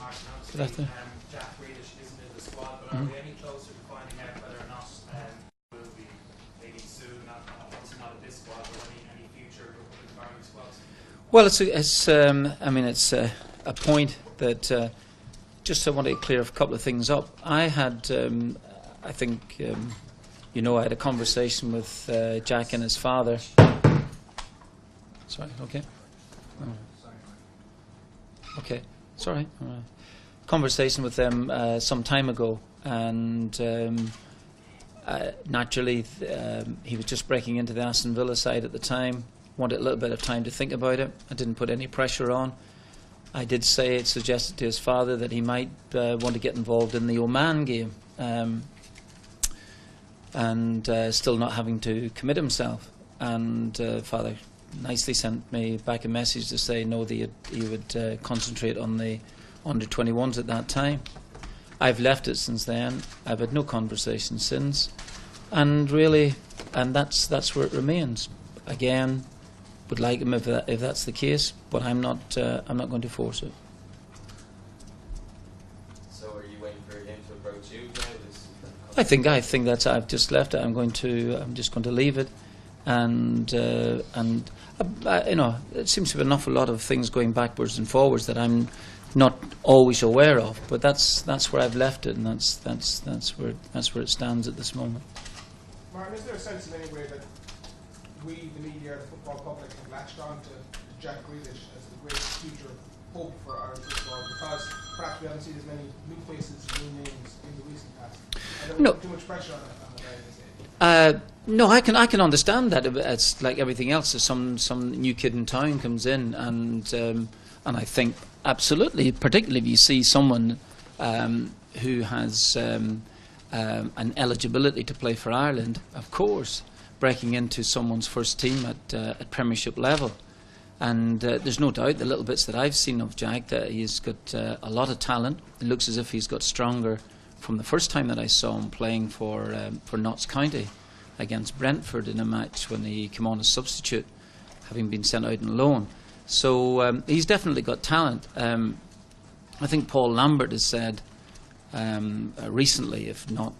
Martin, obviously, Jack Grealish isn't in the squad, but are we any closer to finding out whether or not will be maybe soon, obviously not at this squad, but any future Republic of Ireland squads? Well, it's a point that just I want to clear a couple of things up. I had, I think, I had a conversation with Jack and his father. Sorry, okay. Okay, sorry. Conversation with them some time ago, and naturally he was just breaking into the Aston Villa side at the time. Wanted a little bit of time to think about it. I didn't put any pressure on. I did suggested to his father that he might want to get involved in the Oman game, and still not having to commit himself. And father nicely sent me back a message to say no, that he would concentrate on the under-21s at that time. I've left it since then. I've had no conversation since, and that's where it remains. Again, would like him if that's the case, but I'm not going to force it. So, are you waiting for him to approach you now? I think that's. I've just left it. I'm just going to leave it, and it seems to be an awful lot of things going backwards and forwards that I'm not always aware of. But that's where I've left it, and that's where it stands at this moment. Martin, is there a sense in any way that we, the media, the football public, have latched on to Jack Grealish as the great future hope for Irish football, because perhaps we haven't seen as many new faces and new names in the recent past? I don't put too much pressure on the guy. No, I can understand that. It's like everything else. If some new kid in town comes in, and I think absolutely, particularly if you see someone who has an eligibility to play for Ireland, of course, breaking into someone's first team at Premiership level. And there's no doubt, the little bits that I've seen of Jack, that he's got a lot of talent. It looks as if he's got stronger from the first time that I saw him playing for Notts County against Brentford in a match when he came on as substitute, having been sent out on loan. So he's definitely got talent. I think Paul Lambert has said recently, if not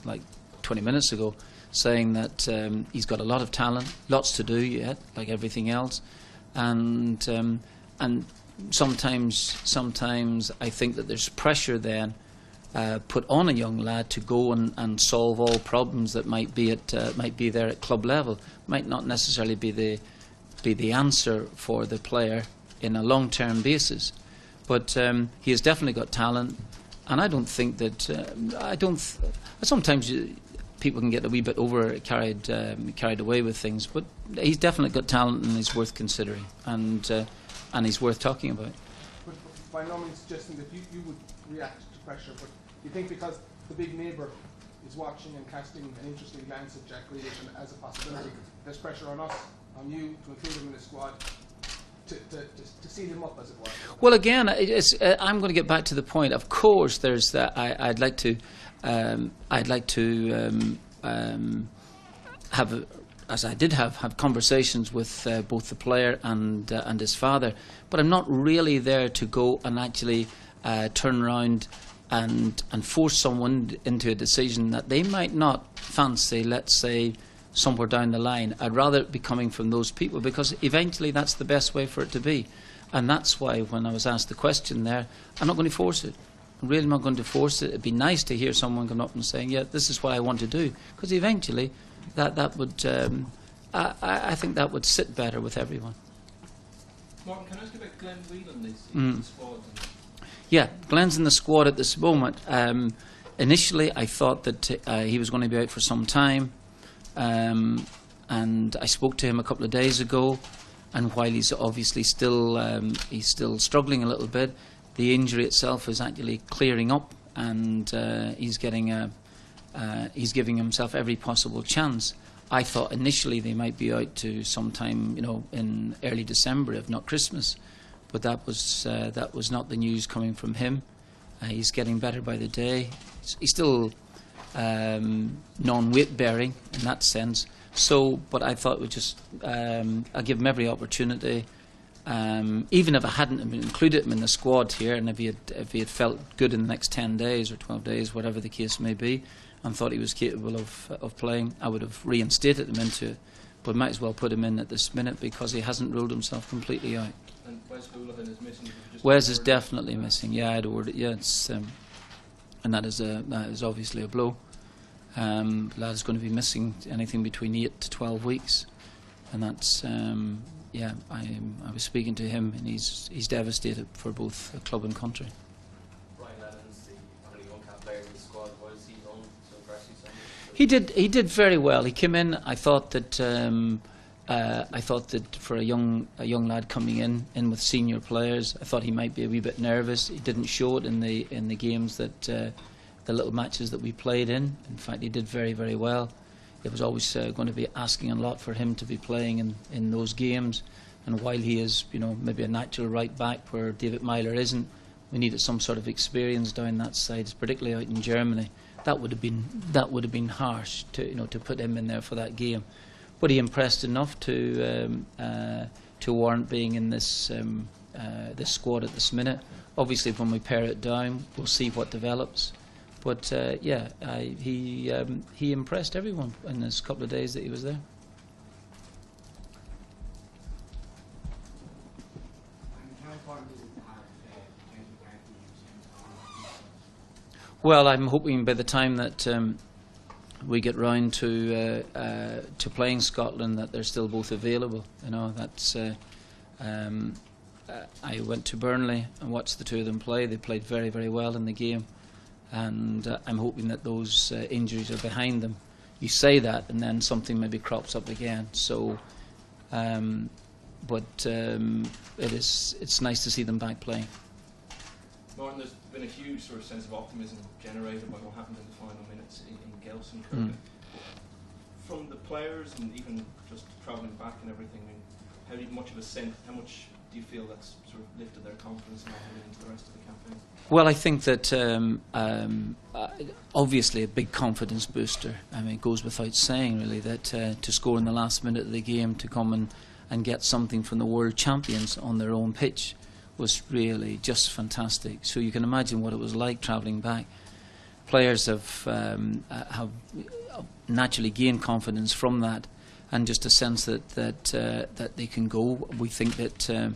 like 20 minutes ago, saying that he's got a lot of talent, lots to do yet, like everything else, and sometimes I think that there's pressure then put on a young lad to go and solve all problems that might be there at club level. Might not necessarily be the answer for the player in a long-term basis, but he has definitely got talent, and I don't think that sometimes people can get a wee bit carried away with things, but he's definitely got talent, and he's worth considering, and he's worth talking about. But by no means suggesting that you would react to pressure, but you think because the big neighbour is watching and casting an interesting glance at Jack Grealish as a possibility, there's pressure on us, on you, to include him in the squad, to seal him up, as it were. Well, again, I'm going to get back to the point. Of course, there's that. I'd like to have, as I did have conversations with both the player and his father, but I'm not really there to go and actually turn around and force someone into a decision that they might not fancy, let's say, somewhere down the line. I'd rather it be coming from those people, because eventually that's the best way for it to be. And that's why when I was asked the question there, I'm not going to force it. I'm really not going to force it. It'd be nice to hear someone come up and saying, yeah, this is what I want to do, because eventually that would, I think that would sit better with everyone. Martin, can I ask you about Glenn Whelan, in the squad? Yeah, Glenn's in the squad at this moment. Initially, I thought that he was going to be out for some time, and I spoke to him a couple of days ago, and while he's obviously still struggling a little bit, the injury itself is actually clearing up, and he's giving himself every possible chance. I thought initially they might be out to sometime, in early December, if not Christmas, but that was not the news coming from him. He's getting better by the day. He's still non-weight bearing in that sense. So, but I thought we'd just I'll give him every opportunity. even if I hadn't included him in the squad here, and if he had felt good in the next 10 days or 12 days, whatever the case may be, and thought he was capable of playing, I would have reinstated him into it. But might as well put him in at this minute because he hasn't ruled himself completely out. And Wes Houlihan is missing. Wes is definitely missing. Yeah, I'd ordered. Yeah, it's and that is obviously a blow. The lad's going to be missing anything between 8 to 12 weeks, and that's yeah. I was speaking to him, and he's devastated for both the club and country. Ryan Lennon's the only young cap player in the squad. What has he done so impressive? He did very well. He came in. I thought that for a young lad coming in with senior players, I thought he might be a wee bit nervous. He didn't show it in the games that the little matches that we played in. In fact, he did very, very well. It was always going to be asking a lot for him to be playing in those games. And while he is, maybe a natural right back where David Myler isn't, we needed some sort of experience down that side, particularly out in Germany. That would have been harsh to put him in there for that game. But he impressed enough to warrant being in this squad at this minute. Obviously, when we pare it down, we'll see what develops. But yeah, he impressed everyone in those couple of days that he was there. Well, I'm hoping by the time that we get round to playing Scotland that they're still both available. That's. I went to Burnley and watched the two of them play. They played very, very well in the game, and I'm hoping that those injuries are behind them. You say that, and then something maybe crops up again. So, it's nice to see them back playing. Martin, there's been a huge sort of sense of optimism generated by what happened in the final minutes in Gelson. From the players and even just travelling back and everything, how much do you feel that's sort of lifted their confidence and heading into the rest of the campaign? Well, I think that obviously a big confidence booster. I mean, it goes without saying really that to score in the last minute of the game, to come and get something from the world champions on their own pitch was really just fantastic. So you can imagine what it was like travelling back. Players have naturally gained confidence from that, and just a sense that they can go. We think that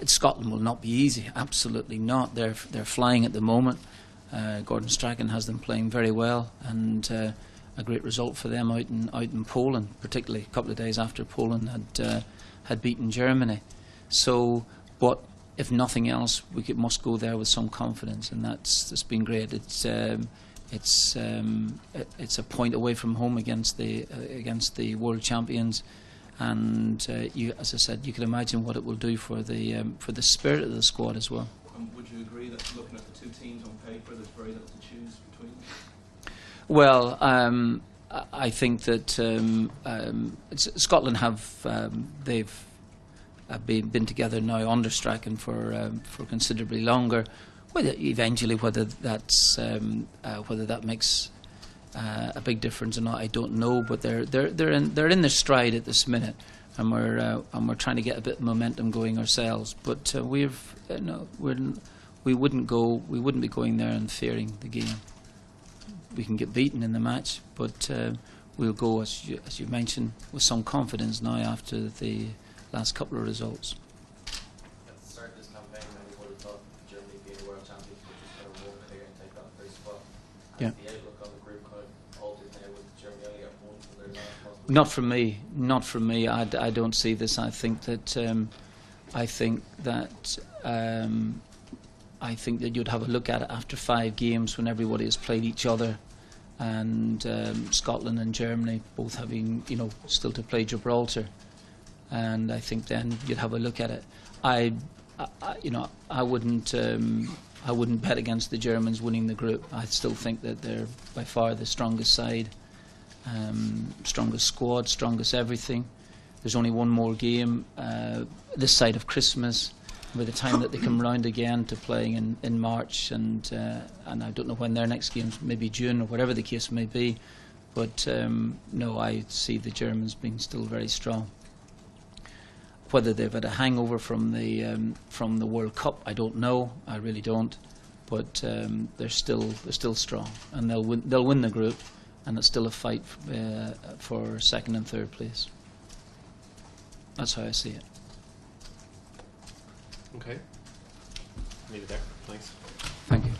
Scotland will not be easy. Absolutely not. They're flying at the moment. Gordon Strachan has them playing very well, and a great result for them out in Poland, particularly a couple of days after Poland had beaten Germany. So, but if nothing else, must go there with some confidence, and that's been great. It's a point away from home against the world champions, and as I said, you can imagine what it will do for the spirit of the squad as well. Would you agree that looking at the two teams on paper, there's very little to choose between them? Well, I think that Scotland they've been together now under Strachan for considerably longer. Whether that makes a big difference or not, I don't know. But they're in their stride at this minute, and we're trying to get a bit of momentum going ourselves. But we wouldn't be going there and fearing the game. We can get beaten in the match, but we'll go as you mentioned with some confidence now after the last couple of results. At the start of this campaign, many would have thought Germany being world champions would just kind of walk clear and take that first spot. Yeah. The outlook on the group kind of altered now with Germany only get one from their last possible. Not from me. I don't see this. I think that you'd have a look at it after 5 games when everybody has played each other, and Scotland and Germany both having still to play Gibraltar. And I think then you'd have a look at it. I wouldn't bet against the Germans winning the group. I still think that they're by far the strongest side, strongest squad, strongest everything. There's only one more game this side of Christmas. By the time that they come round again to playing in March, and I don't know when their next game's, maybe June or whatever the case may be. But no, I see the Germans being still very strong. Whether they've had a hangover from the World Cup, I don't know. I really don't. But they're still strong, and they'll win the group, and it's still a fight for second and third place. That's how I see it. Okay. Leave it there. Thanks. Thank you.